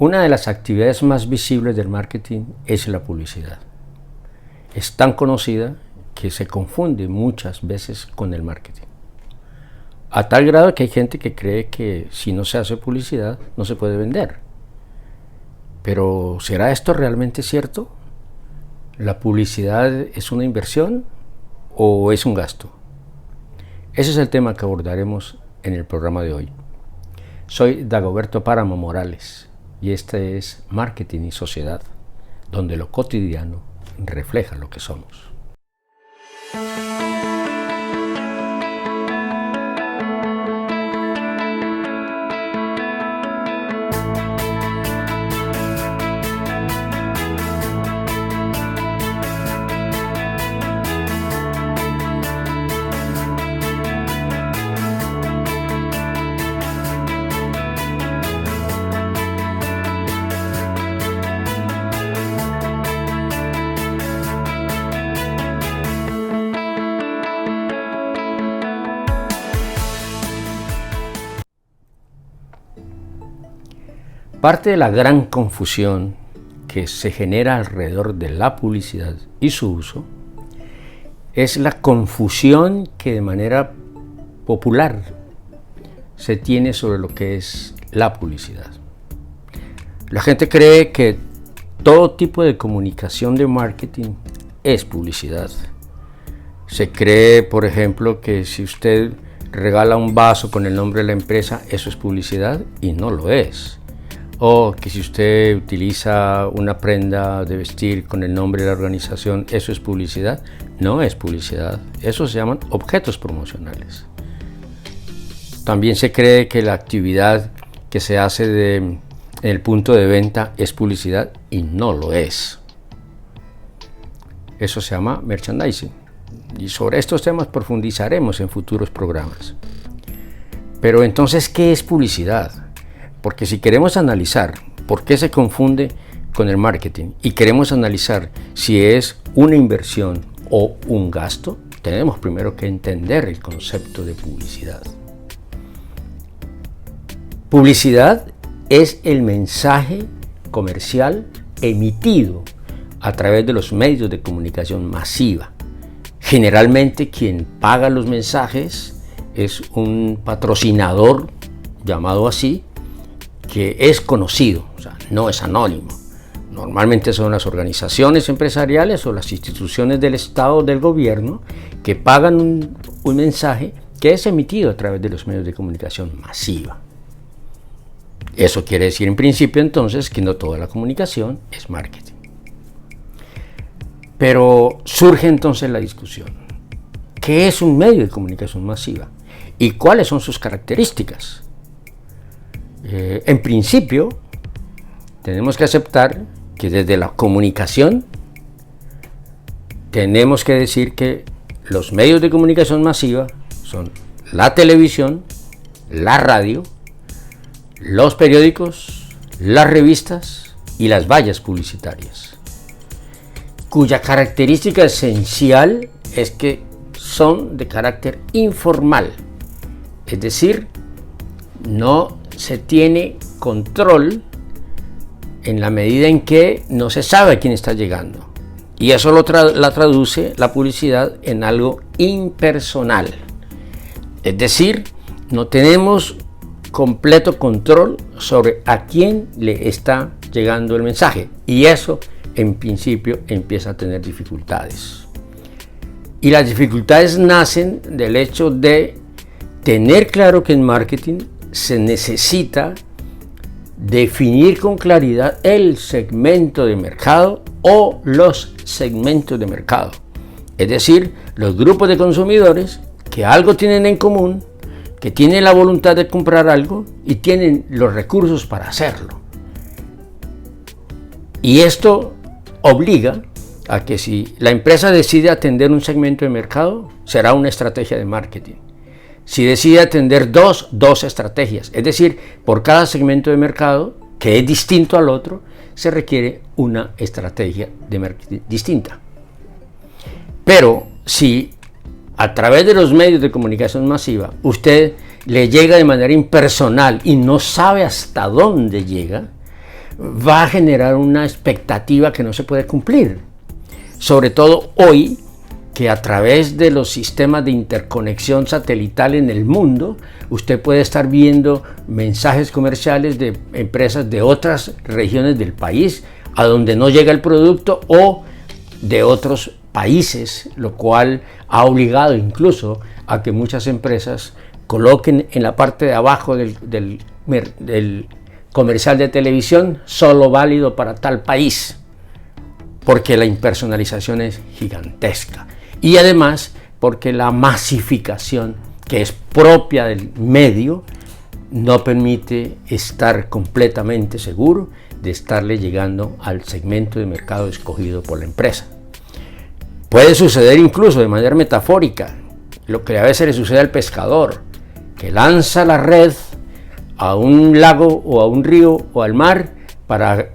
Una de las actividades más visibles del marketing es la publicidad. Es tan conocida que se confunde muchas veces con el marketing. A tal grado que hay gente que cree que si no se hace publicidad no se puede vender. Pero ¿será esto realmente cierto? ¿La publicidad es una inversión o es un gasto? Ese es el tema que abordaremos en el programa de hoy. Soy Dagoberto Páramo Morales y este es Marketing y Sociedad, donde lo cotidiano refleja lo que somos. Parte de la gran confusión que se genera alrededor de la publicidad y su uso es la confusión que de manera popular se tiene sobre lo que es la publicidad. La gente cree que todo tipo de comunicación de marketing es publicidad. Se cree, por ejemplo, que si usted regala un vaso con el nombre de la empresa, eso es publicidad, y no lo es. O que si usted utiliza una prenda de vestir con el nombre de la organización, ¿eso es publicidad? No es publicidad. Eso se llaman objetos promocionales. También se cree que la actividad que se hace en el punto de venta es publicidad y no lo es. Eso se llama merchandising. Y sobre estos temas profundizaremos en futuros programas. Pero entonces, ¿qué es publicidad? Porque si queremos analizar por qué se confunde con el marketing y queremos analizar si es una inversión o un gasto, tenemos primero que entender el concepto de publicidad. Publicidad es el mensaje comercial emitido a través de los medios de comunicación masiva. Generalmente quien paga los mensajes es un patrocinador, llamado así, que es conocido, o sea, no es anónimo. Normalmente son las organizaciones empresariales o las instituciones del Estado o del gobierno que pagan un mensaje que es emitido a través de los medios de comunicación masiva. Eso quiere decir en principio entonces que no toda la comunicación es marketing. Pero surge entonces la discusión. ¿Qué es un medio de comunicación masiva? ¿Y cuáles son sus características? En principio, tenemos que aceptar que desde la comunicación tenemos que decir que los medios de comunicación masiva son la televisión, la radio, los periódicos, las revistas y las vallas publicitarias, cuya característica esencial es que son de carácter informal, es decir, no se tiene control en la medida en que no se sabe a quién está llegando. Y eso la traduce la publicidad en algo impersonal. Es decir, no tenemos completo control sobre a quién le está llegando el mensaje. Y eso, en principio, empieza a tener dificultades. Y las dificultades nacen del hecho de tener claro que en marketing se necesita definir con claridad el segmento de mercado o los segmentos de mercado. Es decir, los grupos de consumidores que algo tienen en común, que tienen la voluntad de comprar algo y tienen los recursos para hacerlo. Y esto obliga a que si la empresa decide atender un segmento de mercado, será una estrategia de marketing. Si decide atender dos estrategias, es decir, por cada segmento de mercado, que es distinto al otro, se requiere una estrategia de marketing distinta. Pero si a través de los medios de comunicación masiva usted le llega de manera impersonal y no sabe hasta dónde llega, va a generar una expectativa que no se puede cumplir. Sobre todo hoy, que a través de los sistemas de interconexión satelital en el mundo, usted puede estar viendo mensajes comerciales de empresas de otras regiones del país a donde no llega el producto o de otros países, lo cual ha obligado incluso a que muchas empresas coloquen en la parte de abajo del comercial de televisión solo válido para tal país, porque la impersonalización es gigantesca. Y además porque la masificación que es propia del medio no permite estar completamente seguro de estarle llegando al segmento de mercado escogido por la empresa. Puede suceder incluso de manera metafórica lo que a veces le sucede al pescador, que lanza la red a un lago o a un río o al mar para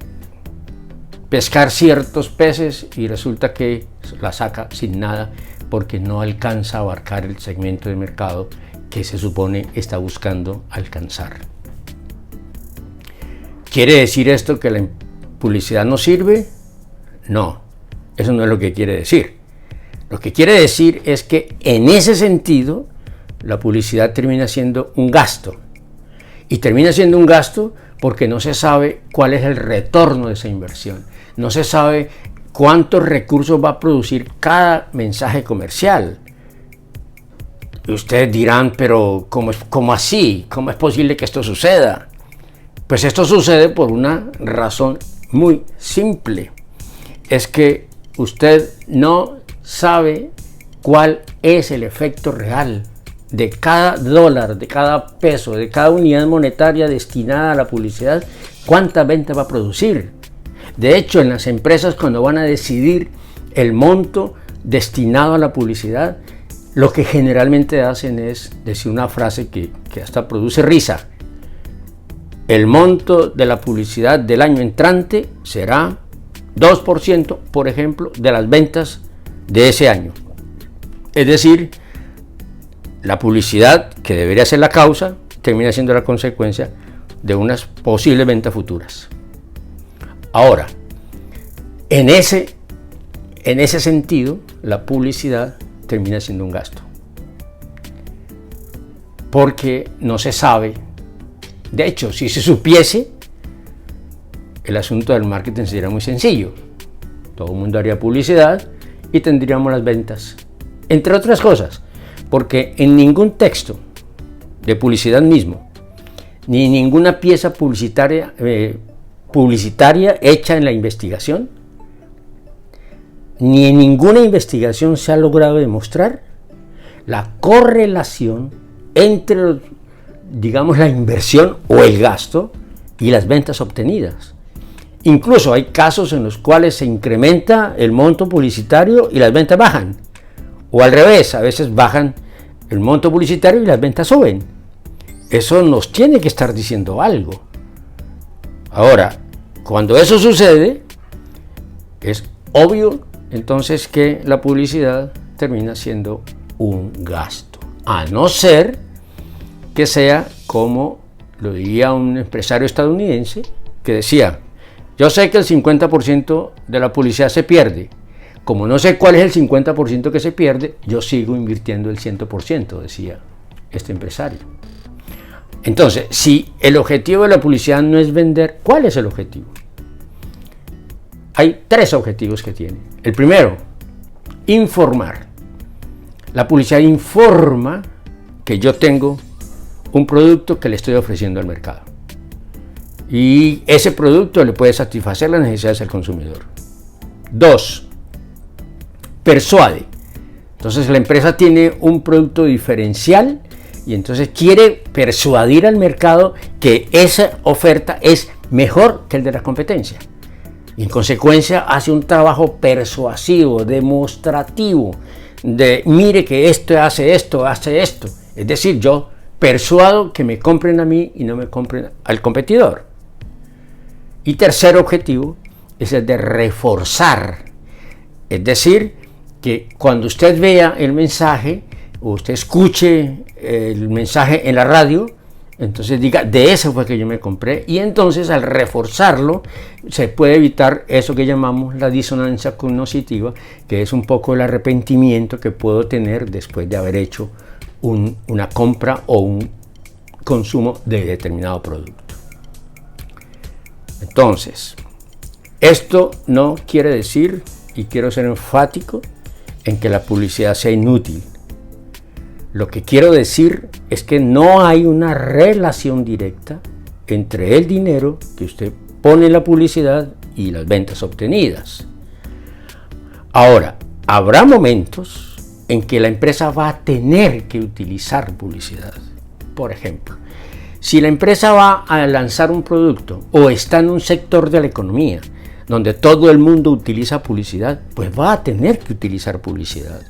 pescar ciertos peces y resulta que la saca sin nada porque no alcanza a abarcar el segmento de mercado que se supone está buscando alcanzar. ¿Quiere decir esto que la publicidad no sirve? No, eso no es lo que quiere decir. Lo que quiere decir es que en ese sentido la publicidad termina siendo un gasto. Y termina siendo un gasto porque no se sabe cuál es el retorno de esa inversión. No se sabe cuántos recursos va a producir cada mensaje comercial. Y ustedes dirán, pero ¿cómo así? ¿Cómo es posible que esto suceda? Pues esto sucede por una razón muy simple. Es que usted no sabe cuál es el efecto real de cada dólar, de cada peso, de cada unidad monetaria destinada a la publicidad, cuántas ventas va a producir. De hecho, en las empresas cuando van a decidir el monto destinado a la publicidad, lo que generalmente hacen es decir una frase que hasta produce risa. El monto de la publicidad del año entrante será 2%, por ejemplo, de las ventas de ese año. Es decir, la publicidad, que debería ser la causa, termina siendo la consecuencia de unas posibles ventas futuras. Ahora, en ese sentido, la publicidad termina siendo un gasto. Porque no se sabe. De hecho, si se supiese, el asunto del marketing sería muy sencillo. Todo el mundo haría publicidad y tendríamos las ventas. Entre otras cosas, porque en ningún texto de publicidad mismo, ni ninguna pieza publicitaria hecha en la investigación, ni en ninguna investigación se ha logrado demostrar la correlación entre, digamos, la inversión o el gasto y las ventas obtenidas. Incluso hay casos en los cuales se incrementa el monto publicitario y las ventas bajan. O al revés, a veces bajan el monto publicitario y las ventas suben. Eso nos tiene que estar diciendo algo. Ahora, cuando eso sucede, es obvio entonces que la publicidad termina siendo un gasto. A no ser que sea como lo diría un empresario estadounidense que decía: yo sé que el 50% de la publicidad se pierde. Como no sé cuál es el 50% que se pierde, yo sigo invirtiendo el 100%, decía este empresario. Entonces, si el objetivo de la publicidad no es vender, ¿cuál es el objetivo? Hay tres objetivos que tiene. El primero, informar. La publicidad informa que yo tengo un producto que le estoy ofreciendo al mercado. Y ese producto le puede satisfacer las necesidades del consumidor. Dos, persuade. Entonces la empresa tiene un producto diferencial y entonces quiere persuadir al mercado que esa oferta es mejor que el de la competencia. Y en consecuencia hace un trabajo persuasivo, demostrativo, de mire que esto hace esto, hace esto. Es decir, yo persuado que me compren a mí y no me compren al competidor. Y tercer objetivo es el de reforzar. Es decir, que cuando usted vea el mensaje o usted escuche el mensaje en la radio, Entonces diga, de eso fue que yo me compré, y entonces al reforzarlo se puede evitar eso que llamamos la disonancia cognitiva, que es un poco el arrepentimiento que puedo tener después de haber hecho una compra o un consumo de determinado producto. Entonces, esto no quiere decir, y quiero ser enfático, en que la publicidad sea inútil. Lo que quiero decir es que no hay una relación directa entre el dinero que usted pone en la publicidad y las ventas obtenidas. Ahora, habrá momentos en que la empresa va a tener que utilizar publicidad. Por ejemplo, si la empresa va a lanzar un producto o está en un sector de la economía donde todo el mundo utiliza publicidad, pues va a tener que utilizar publicidad.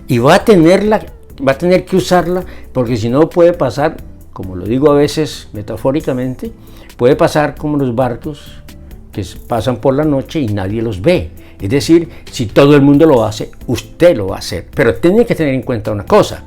Y va a tener que usarla, porque si no puede pasar, como lo digo a veces metafóricamente, puede pasar como los barcos que pasan por la noche y nadie los ve. Es decir, si todo el mundo lo hace, usted lo va a hacer. Pero tiene que tener en cuenta una cosa,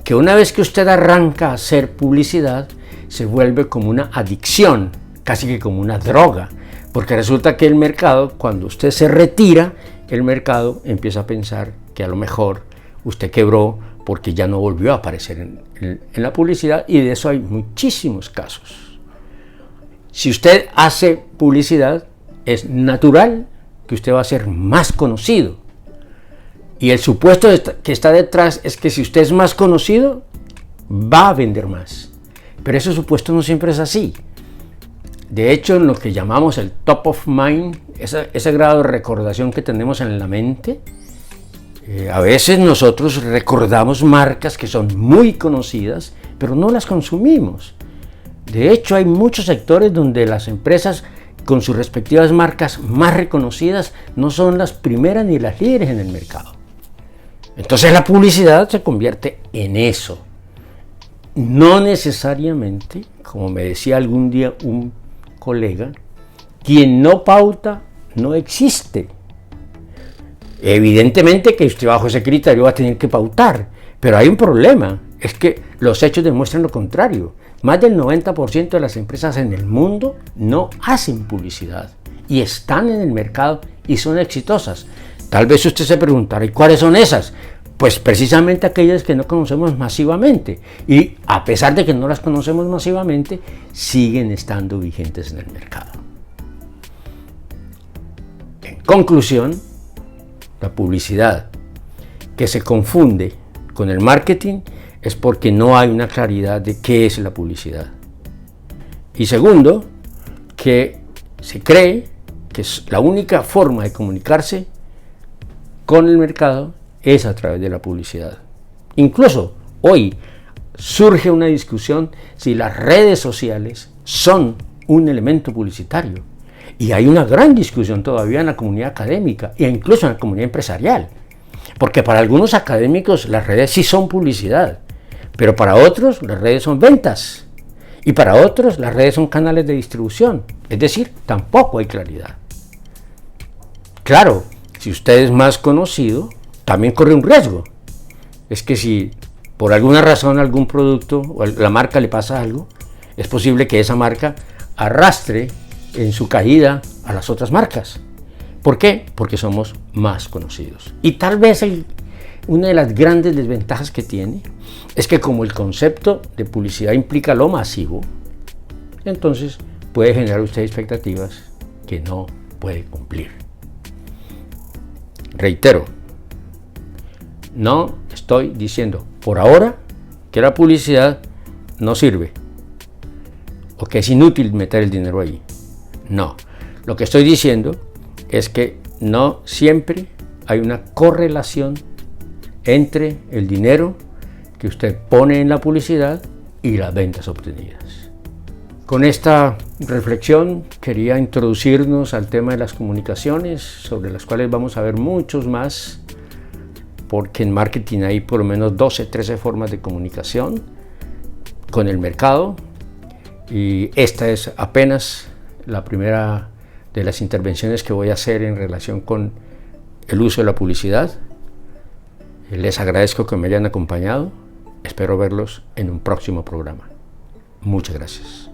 que una vez que usted arranca a hacer publicidad, se vuelve como una adicción, casi que como una droga, porque resulta que el mercado, cuando usted se retira, el mercado empieza a pensar que a lo mejor usted quebró porque ya no volvió a aparecer en la publicidad, y de eso hay muchísimos casos. Si usted hace publicidad, es natural que usted va a ser más conocido, y el supuesto que está detrás es que si usted es más conocido, va a vender más, pero ese supuesto no siempre es así. De hecho, en lo que llamamos el top of mind, ese grado de recordación que tenemos en la mente, a veces nosotros recordamos marcas que son muy conocidas, pero no las consumimos. De hecho, hay muchos sectores donde las empresas con sus respectivas marcas más reconocidas no son las primeras ni las líderes en el mercado. Entonces la publicidad se convierte en eso. No necesariamente, como me decía algún día un colega, quien no pauta no existe. Evidentemente que usted bajo ese criterio va a tener que pautar, pero hay un problema, es que los hechos demuestran lo contrario. Más del 90% de las empresas en el mundo no hacen publicidad y están en el mercado y son exitosas. Tal vez usted se preguntará, ¿y cuáles son esas? Pues precisamente aquellas que no conocemos masivamente, y a pesar de que no las conocemos masivamente, siguen estando vigentes en el mercado. En conclusión, la publicidad que se confunde con el marketing es porque no hay una claridad de qué es la publicidad. Y segundo, que se cree que es la única forma de comunicarse con el mercado es a través de la publicidad. Incluso hoy surge una discusión si las redes sociales son un elemento publicitario. Y hay una gran discusión todavía en la comunidad académica e incluso en la comunidad empresarial. Porque para algunos académicos las redes sí son publicidad, pero para otros las redes son ventas. Y para otros las redes son canales de distribución. Es decir, tampoco hay claridad. Claro, si usted es más conocido, también corre un riesgo. Es que si por alguna razón algún producto o la marca le pasa algo, es posible que esa marca arrastre en su caída a las otras marcas. ¿Por qué? Porque somos más conocidos. Y tal vez una de las grandes desventajas que tiene es que como el concepto de publicidad implica lo masivo, entonces puede generar usted expectativas que no puede cumplir. Reitero, no estoy diciendo por ahora que la publicidad no sirve o que es inútil meter el dinero ahí. No, lo que estoy diciendo es que no siempre hay una correlación entre el dinero que usted pone en la publicidad y las ventas obtenidas. Con esta reflexión quería introducirnos al tema de las comunicaciones, sobre las cuales vamos a ver muchos más, porque en marketing hay por lo menos 12, 13 formas de comunicación con el mercado, y esta es apenas la primera de las intervenciones que voy a hacer en relación con el uso de la publicidad. Les agradezco que me hayan acompañado. Espero verlos en un próximo programa. Muchas gracias.